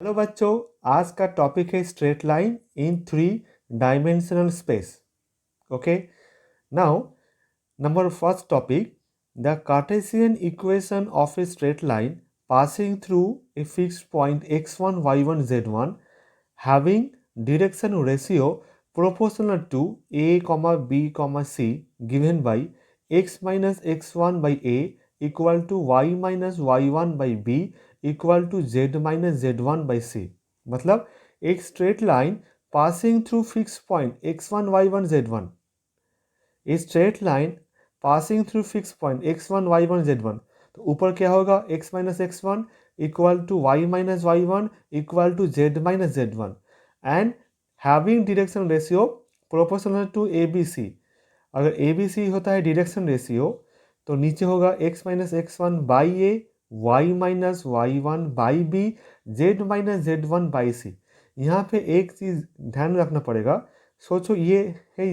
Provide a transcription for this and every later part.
Hello बच्चों, आज का टॉपिक है straight line in 3 dimensional space. Okay, now number first topic, the Cartesian equation of a straight line passing through a fixed point x1 y1 z1 having direction ratio proportional to a comma b comma c given by x minus x1 by a equal to y minus y1 by b equal to z minus z1 by c. मतलब एक straight line passing through fix point x1 y1 z1, a straight line passing through fix point x1 y1 z1. तो ऊपर क्या होगा, x minus x1 equal to y minus y1 equal to z minus z1 and having direction ratio proportional to a B c. अगर a B C होता है direction ratio तो नीचे होगा x minus x1 by a, y minus y1 by b, z minus z1 by c. यहाँ पे एक चीज़ ध्यान में रखना पड़ेगा. सोचो ये है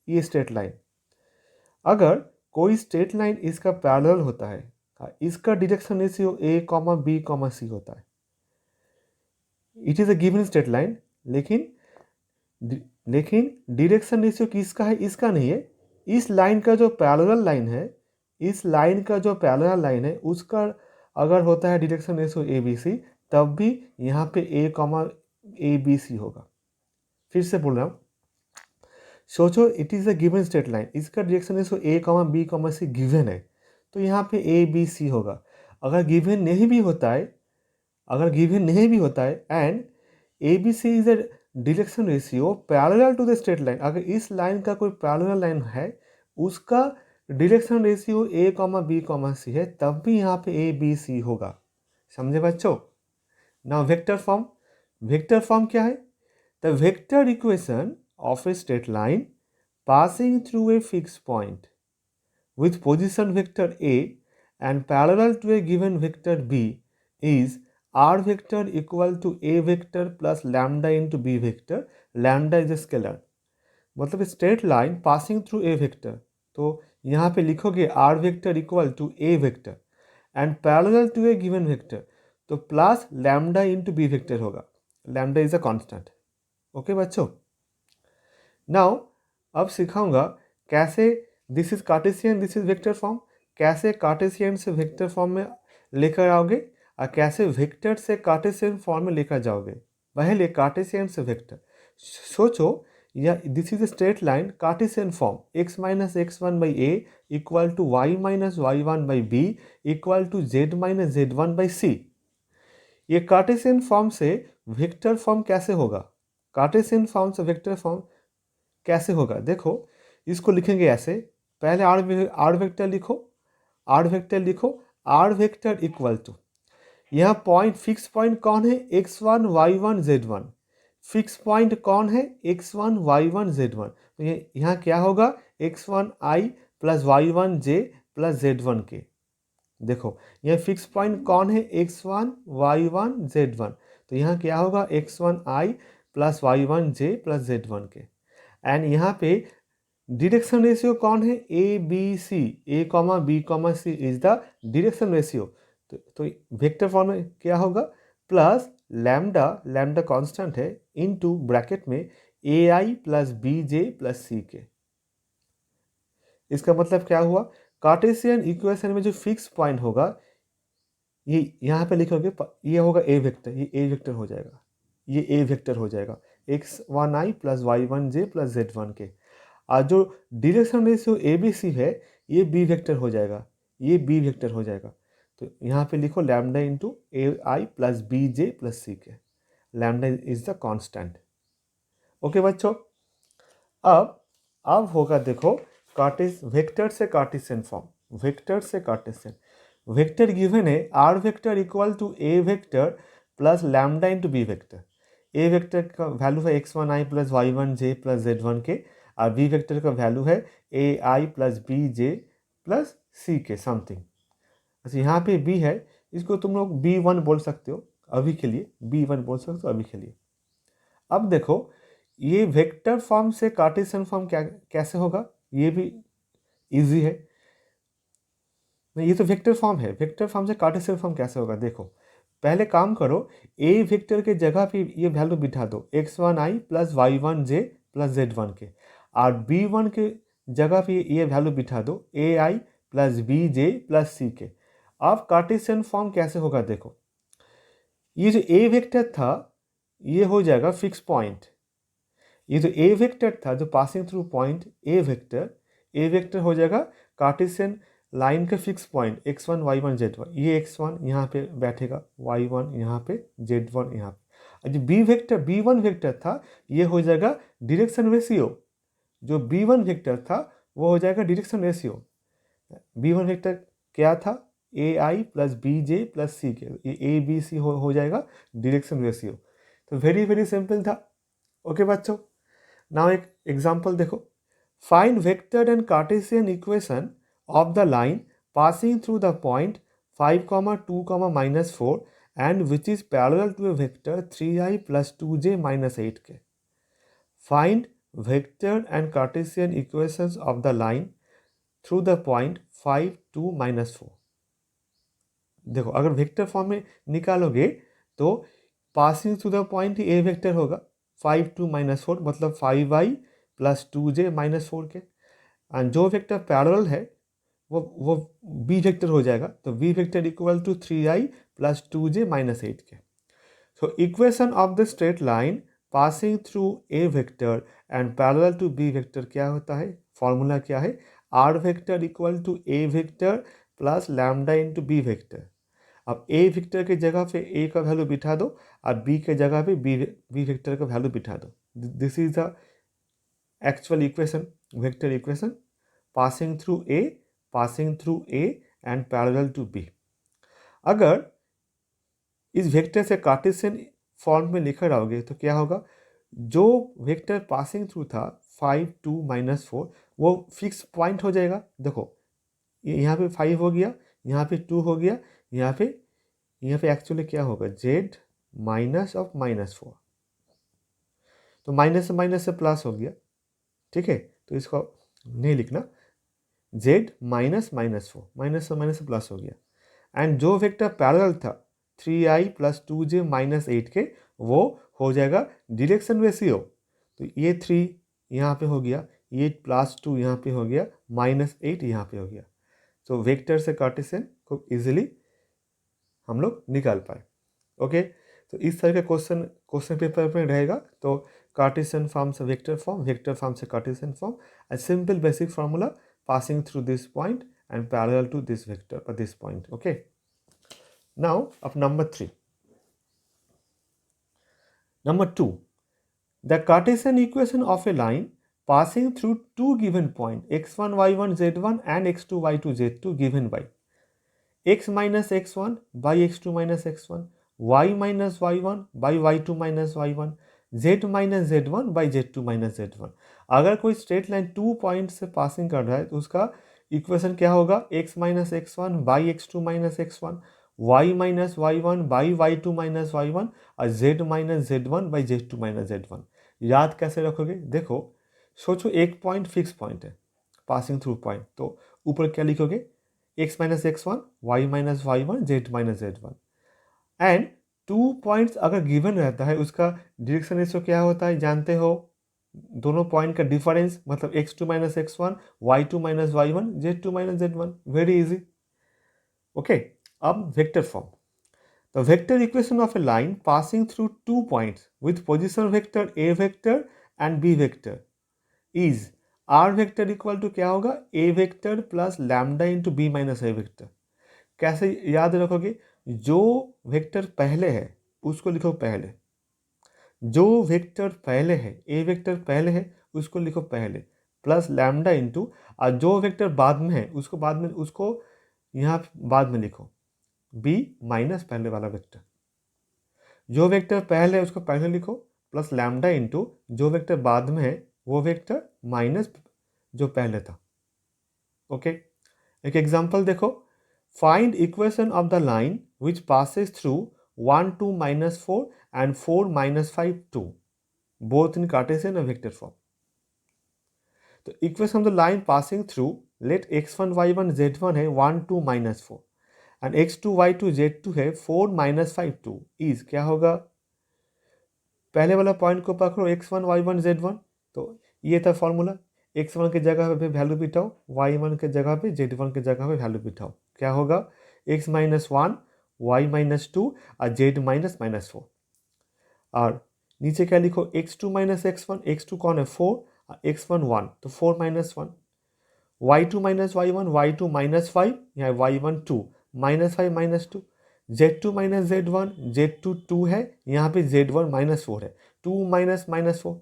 ये स्ट्रेट लाइन. अगर कोई स्ट्रेट लाइन इसका पैरेलल होता है, इसका direction ratio a comma b comma c होता है. It is a given straight line, लेकिन डायरेक्शन रेशियो किसका है, इसका नहीं है. इस लाइन का जो पैरेलल लाइन है, इस लाइन का जो पैरेलल लाइन है उसका अगर होता है direction ratio A B c, तब भी यहाँ पे a comma a B c होगा. फिर से बोल रहा हूँ, सोचो it is a given straight line, इसका direction ratio a comma B comma c given है, तो यहाँ पे ए बी सी होगा. अगर गिवन नहीं भी होता है, and a B c is a direction ratio parallel to the straight line, अगर इस लाइन का कोई पैरेलल लाइन है उसका direction ratio a comma B comma c है, तब भी यहाँ पे ए बी सी होगा. समझे बच्चों? नाउ वेक्टर फॉर्म क्या है? The vector equation of a straight line passing through a fixed point with position vector A and parallel to a given vector B is r vector equal to a vector plus lambda into b vector. Lambda is a scalar. मतलब straight line passing through ए vector, तो यहाँ पे लिखोगे r vector equal to A vector and parallel to a given vector, तो plus lambda into B vector होगा. Lambda is a constant. Okay बच्चों, now अब सिखाऊंगा कैसे this is Cartesian, this is vector form, कैसे कार्टेशियन से vector form में लेकर आओगे और कैसे वेक्टर से कार्टेशियन फॉर्म में लेकर जाओगे. पहले कार्टेशियन से वेक्टर सोचो, या this is straight line Cartesian form x minus x1 by a equal to y minus y1 by b equal to z minus z1 by c. ये कार्टेशियन फॉर्म से vector form कैसे होगा? Cartesian form से vector form कैसे होगा? देखो, इसको लिखेंगे ऐसे. पहले आर वेक्टर लिखो. आर वेक्टर इक्वल टू, यहाँ पॉइंट फिक्स पॉइंट कौन है? x1 y1 z1. Fix point कौन है? x1 y1 z1. तो यहाँ क्या होगा? x1 i plus y1 j plus z1 के. देखो, यह फिक्स पॉइंट कौन है? x1 y1 z1. तो यहाँ क्या होगा? x1 i plus y1 j plus z1 के. एंड यहाँ पे डायरेक्शन रेशियो कौन है? A B C. A comma B comma C is the direction ratio. तो वेक्टर फॉर्म में क्या होगा? प्लस लैम्डा कांस्टेंट है, इनटू ब्रैकेट में A I plus B J plus C K. इसका मतलब क्या हुआ? कार्टेशियन इक्वेशन में जो फिक्स पॉइंट होगा, ये यहाँ पे लिखोगे, ये होगा ए वेक्टर, ये ए वेक्टर हो जाएगा, ये ए वेक्टर हो जाएगा x1 i plus y1 j plus z1 के. और जो direction ratio A B C है, ये बी वेक्टर हो जाएगा, ये बी वेक्टर हो जाएगा. तो यहाँ पे लिखो lambda into A I plus B J plus C K. Lambda is the constant. Okay बच्चों, अब होगा, देखो, वेक्टर से कार्टेशियन फॉर्म. वेक्टर गिवन है R vector equal to A vector plus lambda into B vector. A vector का value है x1 i plus y1 j plus z1 के, और बी वेक्टर का वैल्यू है ए I plus B J plus C के something. अच्छा, यहाँ पे b है, इसको तुम लोग b1 बोल सकते हो अभी के लिए, b1 बोल सकते हो अभी के लिए. अब देखो, ये वेक्टर फॉर्म से कार्टेशियन फॉर्म कैसे होगा? ये भी इजी है. ये तो वेक्टर फॉर्म है, वेक्टर फॉर्म से कार्टेशियन फॉर्म कैसे होगा? देखो, पहले काम करो, ए वेक्टर के जगह पे ये वैल्यू बिठा दो x1i plus y1j plus z1 के, और b1 के जगह पे ये वैल्यू बिठा दो ai plus bj plus c के। अब कार्टेशियन फॉर्म कैसे होगा देखो, ये जो ए वेक्टर था ये हो जाएगा फिक्स पॉइंट, ये जो ए वेक्टर था जो passing through point A vector हो जाएगा कार्टेशियन लाइन का fix point x1 y1 z1, ये x1 यहाँ पे बैठेगा, y1 यहाँ पे, z1 यहाँ पे। और जो b1 वेक्टर था ये हो जाएगा डायरेक्शन रेशियो, जो b1 वेक्टर था वो हो जाएगा डायरेक्शन रेशियो। b1 वेक्टर क्या था, ai plus bj plus c के, ये a b c हो जाएगा डायरेक्शन रेशियो। तो वेरी वेरी सिंपल था। ओके बच्चों, नाउ एक एग्जांपल देखो, find vector and Cartesian equation of the line passing through the point 5, 2, -4 and which is parallel to a vector 3i plus 2j minus 8k. Find vector and Cartesian equations of the line through the point 5, 2, -4. देखो अगर vector form में निकालोगे तो passing through the point A vector होगा 5, 2, -4 मतलब 5i plus 2j minus 4 के, and जो vector parallel है वो बी वेक्टर हो जाएगा, तो B vector equal to 3i plus 2j minus 8 K. So equation of the straight line passing through A vector and parallel to B vector क्या होता है, फॉर्मूला क्या है, R vector equal to A vector plus lambda into B vector. अब A vector के जगह पे ए का वैल्यू बिठा दो और बी के जगह पे बी वेक्टर का वैल्यू बिठा दो। This is the actual equation, vector equation passing through A and parallel to B. अगर इस वेक्टर से कार्टेशियन फॉर्म में लिखा रहोगे तो क्या होगा, जो वेक्टर पासिंग थ्रू था 5, 2, -4 वो फिक्स पॉइंट हो जाएगा। देखो यहाँ पे 5 हो गया, यहाँ पे 2 हो गया, यहाँ पे एक्चुअली क्या होगा, z माइनस ऑफ -4, तो माइनस से प्लस हो गया, ठीक है, तो इसको नहीं लिखना, z माइनस -4, माइनस से प्लस हो गया, एंड जो वेक्टर पैरेलल था 3i प्लस 2j माइनस 8 के वो हो जाएगा डायरेक्शन रेशियो, तो ये 3 यहाँ पे हो गया, ये प्लस 2 यहाँ पे हो गया, -8 यहाँ पे हो गया। तो वेक्टर से कार्टेशियन को इजीली हम लोग निकाल पाए। ओके, तो इस तरह का क्वेश्चन पेपर में रहेगा, तो कार्टेशियन फॉर्म से वेक्टर फॉर्म से Cartesian form, a simple basic formula passing through this point and parallel to this vector or this point. Okay, now of number 3. Number 2, the Cartesian equation of a line passing through two given point x1 y1 z1 and x2 y2 z2 given by x minus x1 by x2 minus x1, y minus y1 by y2 minus y1, z minus z1 by z2 minus z1। अगर कोई straight line 2 point से passing कर रहा है तो उसका equation क्या होगा, x minus x1 by x2 minus x1, y minus y1 by y2 minus y1 और z minus z1 by z2 minus z1। याद कैसे रखोगे, देखो सोचो एक पॉइंट फिक्स पॉइंट है पासिंग थ्रू पॉइंट, तो ऊपर क्या लिखोगे, x minus x1, y minus y1, z minus z1, and 2 points अगर गिवन रहता है उसका डायरेक्शन रेशियो क्या होता है जानते हो, दोनों पॉइंट का डिफरेंस मतलब x2 minus x1, y2 minus y1, z2 minus z1, very easy. Okay, अब vector form, the vector equation of a line passing through 2 points with position vector a vector and b vector is r vector equal to क्या होगा, a vector plus lambda into b minus a vector. कैसे याद रखोगे, जो vector पहले है उसको लिखो पहले, जो वेक्टर पहले है ए वेक्टर पहले है उसको लिखो पहले, प्लस लैम्डा इंटू, और जो वेक्टर बाद में है उसको यहाँ बाद में लिखो, बी माइनस पहले वाला वेक्टर। जो वेक्टर पहले है उसको पहले लिखो, प्लस लैम्डा इंटू जो वेक्टर बाद में है वो वेक्टर माइनस जो पहले था। ओके, एक एग्जांपल देखो, find equation of the line which passes through 1, 2, -4 and 4, -5, 2 both in Cartesian and vector form। तो equation of the line passing through let x1 y1 z1 है 1, 2, -4, एंड x2 y2 z2 है 4 - 5 2 is क्या होगा, पहले वाला point को पकड़ो x1 y1 z1, तो ये था फॉर्मूला, x1 की जगह पे वैल्यू बिठाओ, y1 की जगह पे z1 की जगह पे वैल्यू बिठाओ, क्या होगा x - 1 y - 2 और z - 4। और नीचे क्या लिखो x2 - x1, x2 कौन है 4, x1 1, तो 4 - 1, y2 - y1 y2 -5, यहाँ y1 2 -5 - 2, z2 - z1 z2 2 है, यहाँ पे z1 -4 है, 2 -4,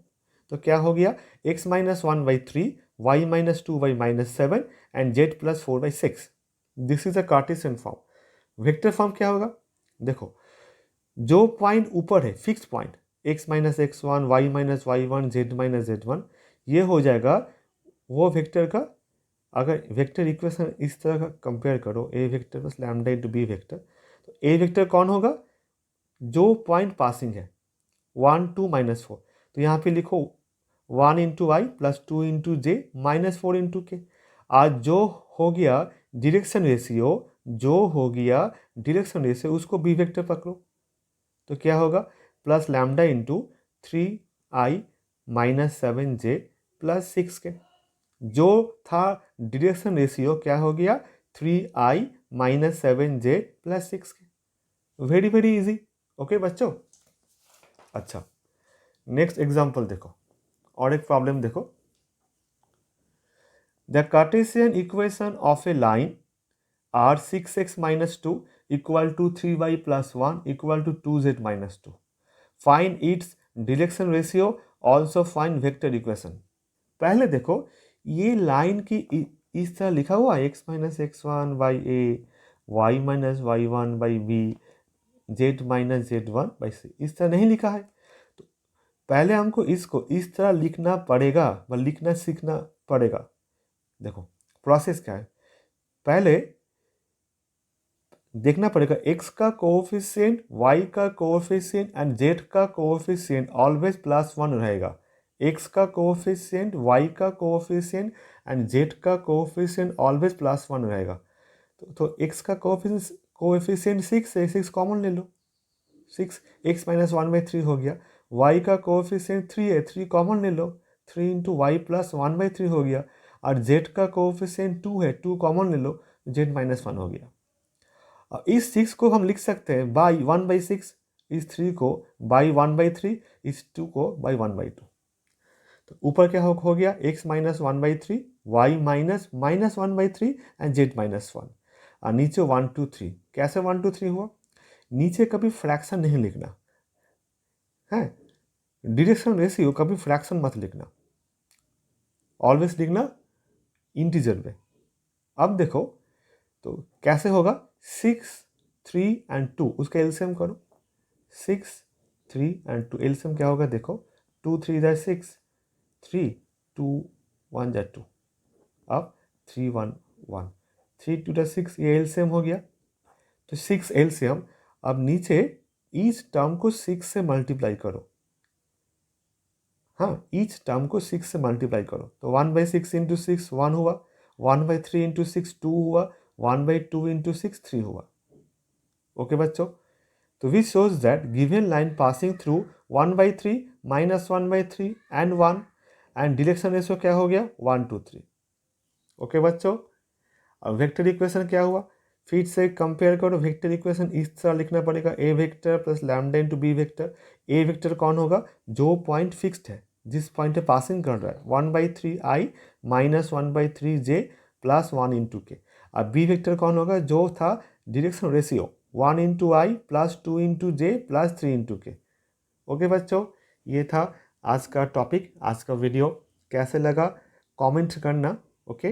तो क्या हो गया x - 1/3 y - 2 by -7 and z + 4/6। This is a Cartesian form. Vector form क्या होगा, देखो जो पॉइंट ऊपर है fix point x - x1 y - y1 z - z1, ये हो जाएगा वो वेक्टर का, अगर वेक्टर इक्वेशन इस तरह का कंपेयर करो a vector plus lambda into b vector, तो a वेक्टर कौन होगा, जो पॉइंट पासिंग है 1 2 -4, तो यहाँ पे लिखो 1 × i प्लस 2 × j -4 × k। आज जो हो गया डायरेक्शन रेशियो, जो हो गया डायरेक्शन रेशियो उसको बी वेक्टर पकड़ो, तो क्या होगा plus lambda into 3i - 7j plus 6k। जो था डायरेक्शन रेशियो क्या हो गया 3i - 7j plus 6k। Very very easy. Okay बच्चों, अच्छा नेक्स्ट एग्जाम्पल देखो, और एक प्रॉब्लम देखो। The Cartesian equation of a line are 6x - 2 = 3y + 1 = 2z - 2। Find its direction ratio, also find vector equation. पहले देखो ये लाइन की इस तरह लिखा हुआ x - x1 by a, y - y1 by b, z - z1 by c, इस तरह नहीं लिखा है, तो पहले हमको इसको इस तरह लिखना पड़ेगा, लिखना सीखना पड़ेगा। देखो प्रोसेस क्या है, पहले देखना पड़ेगा x का कोएफिशिएंट, y का कोएफिशिएंट एंड z का कोएफिशिएंट ऑलवेज +1 रहेगा। x का कोएफिशिएंट, y का कोएफिशिएंट एंड z का कोएफिशिएंट ऑलवेज +1 रहेगा। तो x का कोएफिशिएंट 6 है, 6 कॉमन ले लो, 6 x - 1/3 हो गया। y का कोएफिशिएंट 3 है, 3 कॉमन ले लो, 3 × y + 1/3 हो गया। और z का कोएफिशिएंट 2 है, 2 कॉमन ले लो, z - 1 हो गया। इस 6 को हम लिख सकते हैं बाई 1/6, इस 3 को बाई 1/3, इस 2 को बाई 1/2। तो ऊपर क्या हो गया x - 1/3, y - -1/3 एंड z - 1। और नीचे 1 2 3, कैसे 1 2 3 हुआ, नीचे कभी फ्रैक्शन नहीं लिखना है, डायरेक्शन रेशियो कभी फ्रैक्शन मत लिखना, ऑलवेज लिखना इंटीजर में। अब देखो तो कैसे होगा 6 3 एंड 2, उसका एलसीएम करो, 6 3 एंड 2, एलसीएम क्या होगा देखो 2 3 = 6, 3 2 1 = 2, अब 3 1 1, 3 2 = 6, ये एलसीएम हो गया, तो 6 एलसीएम। अब नीचे ईच टर्म को 6 से मल्टीप्लाई करो, हाँ ईच टर्म को 6 से मल्टीप्लाई करो, तो 1/6 × 6 1 हुआ, 1/3 × 6 2 हुआ, 1/2 × 6 3 हुआ। ओके बच्चों, तो which shows that given line passing through 1/3 -1/3 and 1 and direction ratio क्या हो गया 1 2 3। ओके बच्चों, अब वेक्टर इक्वेशन क्या हुआ, फिर से कंपेयर करो, वेक्टर इक्वेशन इस तरह लिखना पड़ेगा a vector plus lambda into b vector. a vector कौन होगा, जो पॉइंट फिक्स्ड है, जिस पॉइंट पे पासिंग कर रहा है, 1/3i - 1/3j प्लस 1 × k। अब b वेक्टर कौन होगा, जो था direction ratio 1 × i plus 2 × j plus 3 × k। Okay बच्चों, ये था आज का टॉपिक, आज का वीडियो कैसे लगा कमेंट करना। ओके